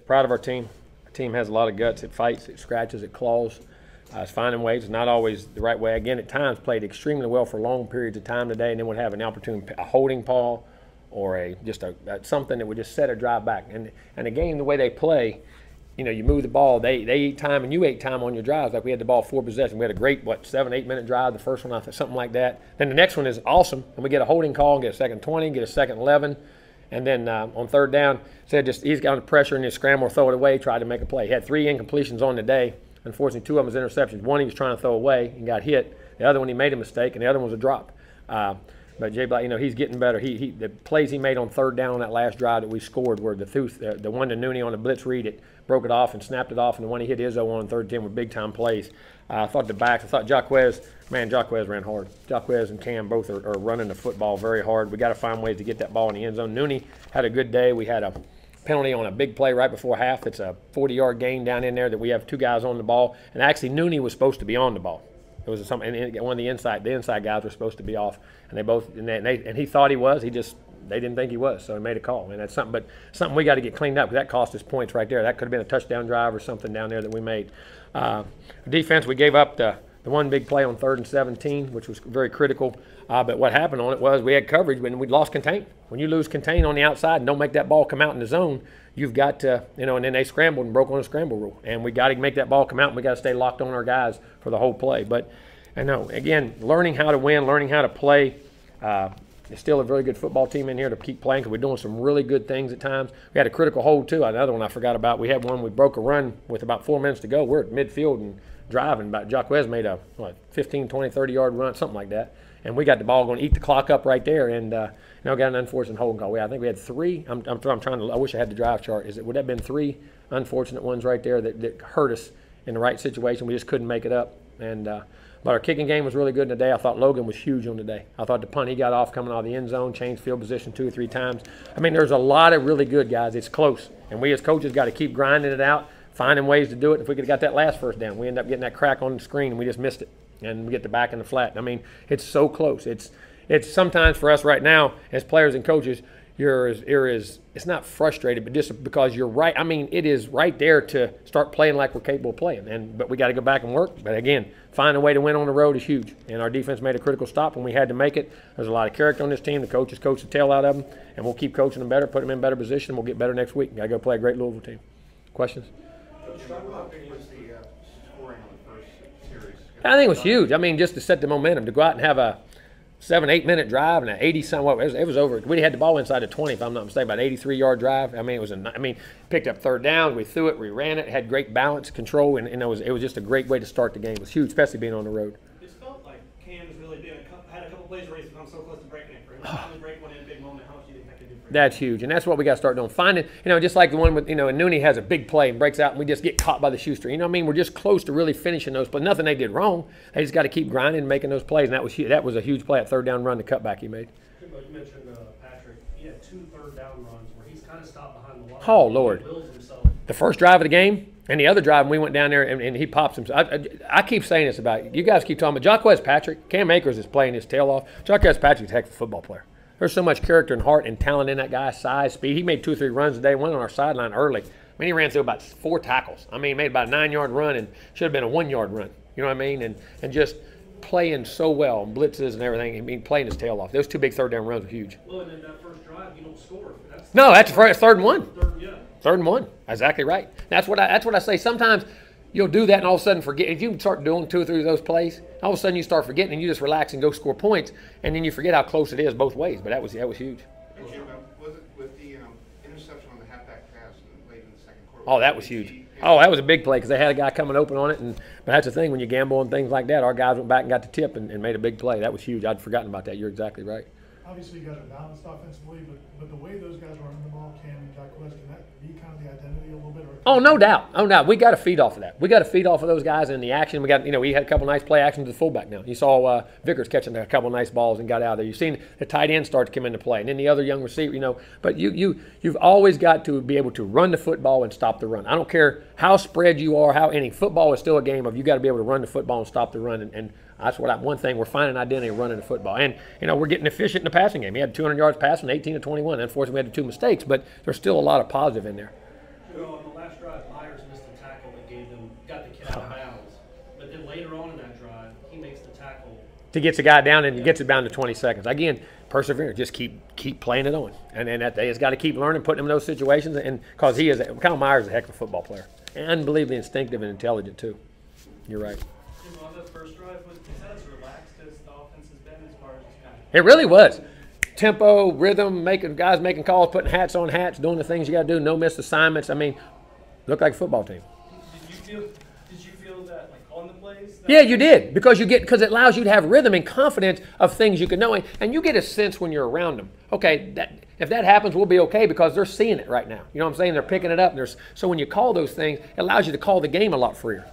proud of our team. Our team has a lot of guts. It fights, it scratches, it claws. It's finding ways. It's not always the right way. Again, at times played extremely well for long periods of time today, and then would have an opportunity, a holding call, or something that would just set a drive back. And the game, the way they play, you know, you move the ball, they eat time and you ate time on your drives. Like we had the ball 4 possessions. We had a great, 7, 8 minute drive. The first one, I think, something like that. Then the next one is awesome, and we get a holding call, get a second 20, get a second 11. And then on third down, he's got under pressure and he scrambled, throw it away, tried to make a play. He had 3 incompletions on the day. Unfortunately, 2 of them was interceptions. One he was trying to throw away and got hit. The other one he made a mistake, and the other one was a drop. But Jay Black, you know, he's getting better. The plays he made on third down on that last drive that we scored were the one to Nooney on the blitz read, it broke it off and snapped it off, and the one he hit Izzo on third and 10 were big-time plays. I thought the backs, Jaquez ran hard. Jaquez and Cam both are running the football very hard. We got to find ways to get that ball in the end zone. Nooney had a good day. We had a penalty on a big play right before half. It's a 40-yard gain down in there that we have 2 guys on the ball, and actually Nooney was supposed to be on the ball. It was something, and one of the inside guys were supposed to be off, and and he thought he was. They didn't think he was, so he made a call. And that's something we got to get cleaned up, because that cost us points right there. That could have been a touchdown drive or something down there that we made. Defense, we gave up the one big play on 3rd and 17, which was very critical. But what happened on it was we had coverage, but we lost contain. When you lose contain on the outside and don't make that ball come out in the zone, you've got to, you know, and then they scrambled and broke on the scramble rule. And we got to make that ball come out, and we got to stay locked on our guys for the whole play. But I know, again, learning how to win, learning how to play. There's still a very good football team in here to keep playing, because we're doing some really good things at times. We had a critical hold, too. Another one I forgot about. We had one, we broke a run with about 4 minutes to go. We're at midfield and driving. Jaquez made a 15, 20, 30-yard run, something like that. And we got the ball going to eat the clock up right there, and got an unfortunate holding call. I think we had 3. I wish I had the drive chart. Would that have been 3 unfortunate ones right there that hurt us in the right situation? We just couldn't make it up. But our kicking game was really good today. I thought Logan was huge on today. I thought the punt he got off coming out of the end zone, changed field position 2 or 3 times. I mean, there's a lot of really good guys. It's close, and we as coaches got to keep grinding it out, finding ways to do it. If we could have got that last first down, we end up getting that crack on the screen, and we just missed it. And we get the back in the flat. I mean, it's so close. It's sometimes for us right now as players and coaches, it's not frustrated, but just because you're right. I mean, it is right there to start playing like we're capable of playing. But we got to go back and work. But again, finding a way to win on the road is huge. And our defense made a critical stop when we had to make it. There's a lot of character on this team. The coaches coach the tail out of them, and we'll keep coaching them better, put them in better position. We'll get better next week. Got to go play a great Louisville team. Questions? I think it was huge. I mean, just to set the momentum, to go out and have a 7, 8 minute drive and an 80-some. It was over. We had the ball inside the 20, if I'm not mistaken, about 83-yard drive. I mean, picked up third down. We threw it. We ran it. Had great balance, control, and it was just a great way to start the game. It was huge, especially being on the road. It felt like Cam's really had a couple plays where he's come so close to breaking it. For him to finally break one in a big moment, how much do you think that could do for him? That's huge, and that's what we got to start doing. Finding, just like the one with, and Nooney has a big play and breaks out, and we just get caught by the shoestring. You know what I mean? We're just close to really finishing those plays. Nothing they did wrong. They just got to keep grinding and making those plays, and that was a huge play at third down run, the cutback he made. Jimbo, you mentioned Patrick. He had 2 third down runs where he's kind of stopped behind the line. Oh, Lord. The first drive of the game and the other drive, we went down there and he pops himself. I keep saying this about you guys keep talking about Jaquez Patrick. Cam Akers is playing his tail off. Jaquez Patrick's a heck of a football player. There's so much character and heart and talent in that guy, size, speed. He made 2 or 3 runs today, went on our sideline early. I mean, he ran through about 4 tackles. I mean, he made about a 9-yard run and should have been a 1-yard run. You know what I mean? And just playing so well, and blitzes and everything. I mean, playing his tail off. Those 2 big third down runs were huge. Well, and then that first drive, you don't score. That's third and 1. Yeah. Third and 1. Exactly right. That's what I say. Sometimes you'll do that and all of a sudden forget. If you start doing 2 or 3 of those plays, all of a sudden you start forgetting and you just relax and go score points, and then you forget how close it is both ways. But that was huge. Hey, Jim, was it with the interception on the halfback pass late in the second quarter? Oh, that was huge. Oh, that was a big play because they had a guy coming open on it. But that's the thing, when you gamble on things like that, our guys went back and got the tip and made a big play. That was huge. I'd forgotten about that. You're exactly right. Obviously, you guys are balanced offensively, but the way those guys are running the ball, Cam and Jaquez, can that be kind of the identity a little bit? Oh, no doubt. Oh, no. We got to feed off of that. We got to feed off of those guys in the action. We got, we had a couple nice play actions to the fullback now. You saw Vickers catching a couple nice balls and got out of there. You've seen the tight end start to come into play, and then the other young receiver, But you've always got to be able to run the football and stop the run. I don't care how spread you are, how any football is still a game of you got to be able to run the football and stop the run. And that's one thing, we're finding identity of running the football. And, we're getting efficient in the passing game. He had 200 yards passing, 18 to 21. Unfortunately, we had the 2 mistakes, but there's still a lot of positive in there. On the to get the guy down and gets it down to 20 seconds. Again, perseverance. Just keep playing it on. And that they just got to keep learning, putting him in those situations. And because Kyle Myers is a heck of a football player. And unbelievably instinctive and intelligent, too. You're right. On the first drive, was that as relaxed as the offense has been as far as just kind of... It really was. Tempo, rhythm, guys making calls, putting hats on hats, doing the things you got to do, no missed assignments. I mean, looked like a football team. Did you feel that like on the plays? Yeah, you did, because it allows you to have rhythm and confidence of things you can know, and you get a sense when you're around them. Okay, if that happens, we'll be okay because they're seeing it right now. You know what I'm saying? They're picking it up. So when you call those things, it allows you to call the game a lot freer.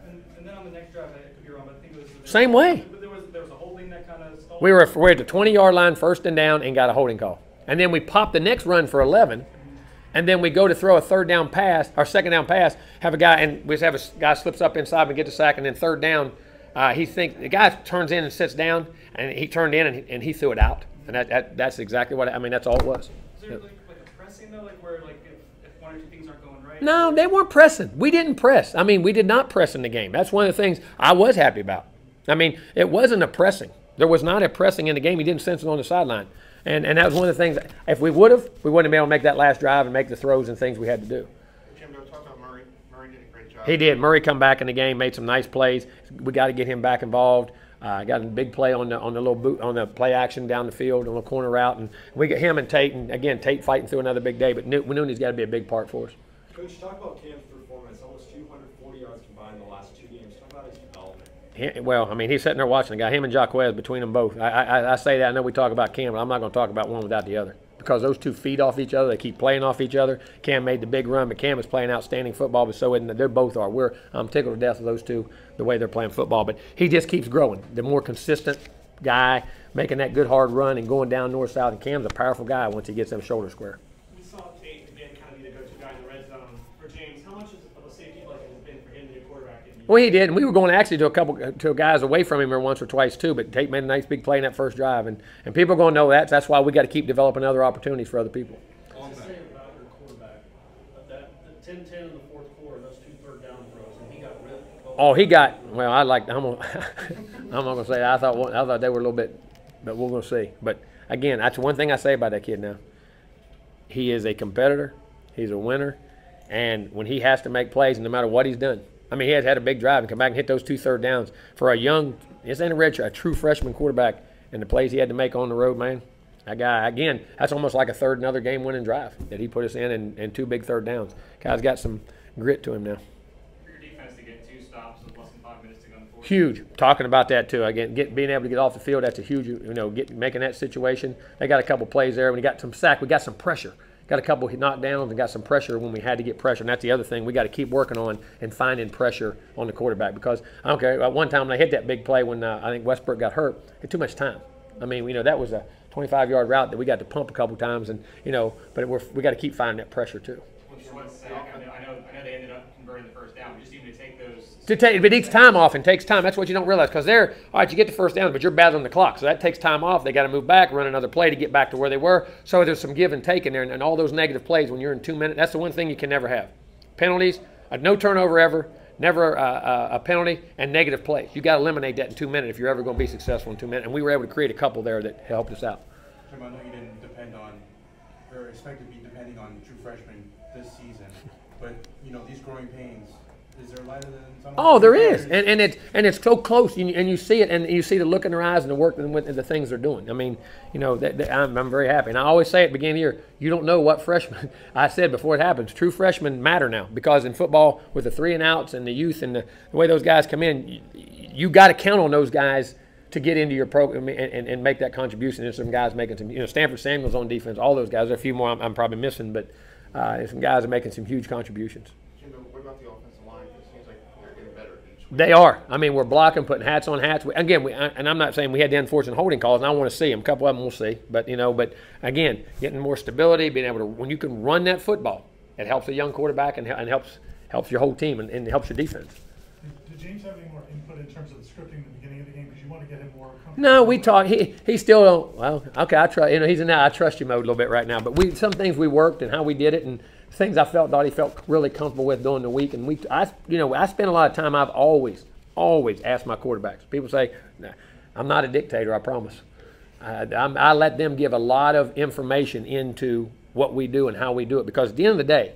And then on the next drive, I could be wrong, but I think it was same way. There was a holding that kind of stalled. We were at the 20-yard line, first and down, and got a holding call. And then we popped the next run for 11, and then we go to throw a third down pass, our second down pass, have a guy, and we just have a guy slips up inside and get the sack, and then third down, the guy turns in and sits down, and he turned in and he threw it out. And that's exactly what, that's all it was. Is there like a pressing though, like where like if one or two things aren't going right? No, they weren't pressing. We didn't press. We did not press in the game. That's one of the things I was happy about. It wasn't a pressing. There was not a pressing in the game. He didn't sense it on the sideline. And that was one of the things, if we wouldn't have been able to make that last drive and make the throws and things we had to do. Jimbo, talk about Murray. Murray did a great job. He did. Murray come back in the game, made some nice plays. We got to get him back involved. Got a big play on the little boot on the play action down the field on the corner route, and we get him and Tate, and again Tate fighting through another big day. But Nooney's got to be a big part for us. Coach, talk about Cam's performance. Almost 240 yards combined in the last 2 games. Talk about his development. He's sitting there watching the guy. Him and Jaquez, between them both. I say that. I know we talk about Cam, but I'm not going to talk about one without the other. Because those two feed off each other. They keep playing off each other. Cam made the big run, but Cam is playing outstanding football, but so they both are. I'm tickled to death with those two, the way they're playing football. But he just keeps growing. The more consistent guy, making that good hard run and going down north-south. And Cam's a powerful guy once he gets them shoulders square. We saw Tate again kind of be the go-to guy in the red zone for James. How much of a safety blanket has been for him to be a quarterback? Well, he did, and we were going actually to guys away from him once or twice too. But Tate made a nice big play in that first drive, and people are going to know that. That's why we got to keep developing other opportunities for other people. What's to say about your quarterback? That the 10-10 in the fourth quarter, those 2 third down throws, and he got rid. Oh, he got. Well, I'm not going to say that. I thought they were a little bit, but we're going to see. But again, that's one thing I say about that kid now. He is a competitor. He's a winner, and when he has to make plays, and no matter what he's done. He has had a big drive and come back and hit those 2 third downs. For a true freshman quarterback, and the plays he had to make on the road, man. That guy, again, that's almost like another game-winning drive that he put us in and 2 big third downs. Guy's got some grit to him now. For your defense to get 2 stops with less than 5 minutes to go in the fourth. Huge. Talking about that, too. Again, being able to get off the field, that's a huge, making that situation. They got a couple plays there. When we got some sack, we got some pressure. Got a couple knockdowns and got some pressure when we had to get pressure. And that's the other thing we got to keep working on and finding pressure on the quarterback. Because I don't care. One time when I hit that big play when I think Westbrook got hurt, it had too much time. That was a 25-yard route that we got to pump a couple times, and but we got to keep finding that pressure too. I know they ended up converting the first down, but just even to take those. It takes time off and takes time. That's what you don't realize, because all right, you get the first down, but you're battling the clock, so that takes time off. They got to move back, run another play to get back to where they were. So there's some give and take in there, and all those negative plays when you're in 2 minutes. That's the one thing you can never have. Penalties, no turnover ever, never a penalty, and negative plays. You got to eliminate that in 2 minutes if you're ever going to be successful in 2 minutes. And we were able to create a couple there that helped us out. Jim, I know you didn't depend on, or expect to be depending on true freshmen this season, but these growing pains. Is there light at the end of the tunnel? Oh, there is, and it's so close, and you see it, and you see the look in their eyes and the work and the things they're doing. I'm very happy, and I always say at the beginning of the year, you don't know what freshmen. I said before it happens, true freshmen matter now, because in football with the 3 and outs and the youth and the way those guys come in, you got to count on those guys to get into your program and make that contribution. There's some guys making some, Stanford Samuel's on defense, all those guys. There's a few more I'm probably missing, but some guys are making some huge contributions. Jimbo, what about the offensive line? It seems like they're getting better each week. They are. We're blocking, putting hats on hats. And I'm not saying we had the unfortunate holding calls, and I want to see them. A couple of them we'll see. But, again, getting more stability, being able to, when you can run that football, it helps a young quarterback and helps your whole team and helps your defense. Did James have any more input in terms of the scripting at the beginning of the game? Because you want to get him more comfortable. No, we talk. He still don't. Well, okay, I trust. He's in that I trust you mode a little bit right now. But some things we worked and how we did it, and things I thought he felt really comfortable with during the week. And I spend a lot of time. I've always asked my quarterbacks. People say, nah, I'm not a dictator, I promise. I let them give a lot of information into what we do and how we do it, because at the end of the day,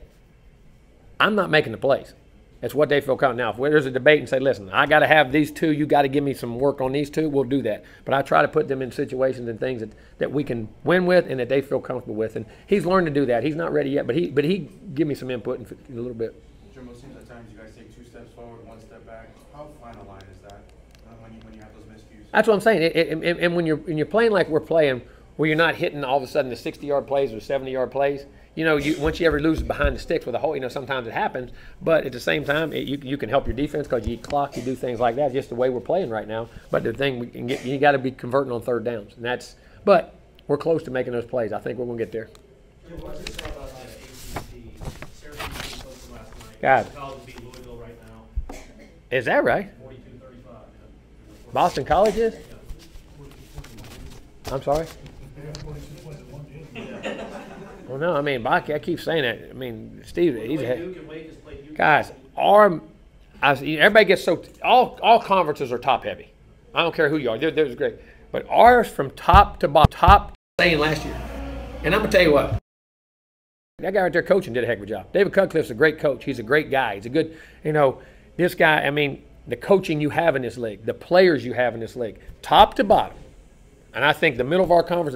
I'm not making the plays. It's what they feel comfortable. Now, if there's a debate and say, listen, I got to have these two, you got to give me some work on these two, we'll do that. But I try to put them in situations and things that we can win with and that they feel comfortable with. And he's learned to do that. He's not ready yet, but he give me some input in a little bit. Jimbo, it seems at times you guys take 2 steps forward, 1 step back. How fine a line is that when you have those miscues? That's what I'm saying. And when you're playing like we're playing, where you're not hitting all of a sudden the 60-yard plays or 70-yard plays, once you ever lose behind the sticks with a hole, sometimes it happens. But at the same time, you can help your defense because you eat clock, you do things like that. Just the way we're playing right now. But the thing you got to be converting on 3rd downs, and but we're close to making those plays. I think we're going to get there. What's it say about the ACC? Syracuse beat Clemson last night. God. College beat Louisville right now. Is that right? 42-35. Boston College is? I'm sorry? They have 42 points in one game. Well, no, I mean, I keep saying that. I mean, Steve, he's Duke a and Wake has played Duke. guys. Everybody gets all conferences are top heavy. I don't care who you are. They're great, but ours from top to bottom, saying last year. And I'm gonna tell you what, that guy right there coaching did a heck of a job. David Cutcliffe's a great coach. He's a great guy. He's a good, this guy. I mean, the coaching you have in this league, the players you have in this league, top to bottom, and I think the middle of our conference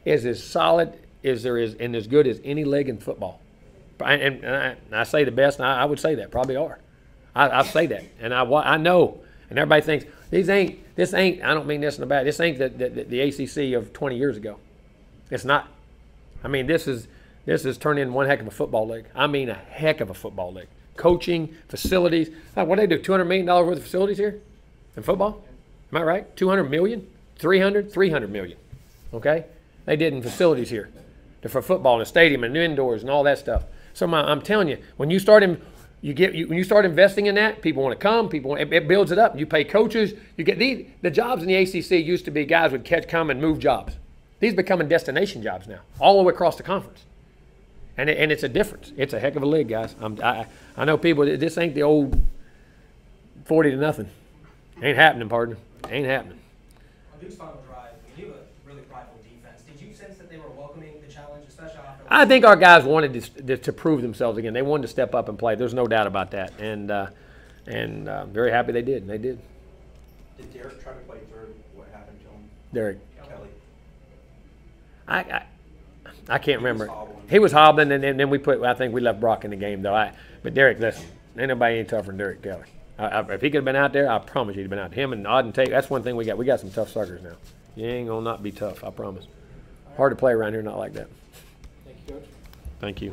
is as solid as there is and as good as any league in football. And I say the best, and I would say that probably are. I say that, and I know, and everybody thinks this ain't. I don't mean this in a bad. This ain't the ACC of 20 years ago. It's not. I mean, this is turned into one heck of a football league. I mean, a heck of a football league. Coaching, facilities. What do they do? $200 million worth of facilities here in football? Am I right? 200 million, 300 million. Okay, they did in facilities here. For football and a stadium and indoors and all that stuff. So I'm telling you, when you start when you start investing in that, people want to come. It builds it up. You pay coaches. You get the jobs in the ACC used to be guys would come and move jobs. These are becoming destination jobs now, all the way across the conference. And it's a difference. It's a heck of a league, guys. I know people. This ain't the old 40-0. Ain't happening, partner. Ain't happening. On Duke's final drive, you have a really prideful defense. Did you sense that they were welcoming the challenge, especially after? I think our guys wanted to prove themselves again. They wanted to step up and play. There's no doubt about that. And very happy they did. They did. Did Derek try to play third? What happened to him? Derek. Kelly. I can't remember. He was hobbling, and then I think we left Brock in the game, though. But Derek, listen, ain't nobody any tougher than Derek Kelly. If he could have been out there, I promise he'd have been out. Him and Auden Tate, that's one thing we got. We got some tough suckers now. You ain't going to not be tough, I promise. Hard to play around here not like that. Thank you, Coach. Thank you.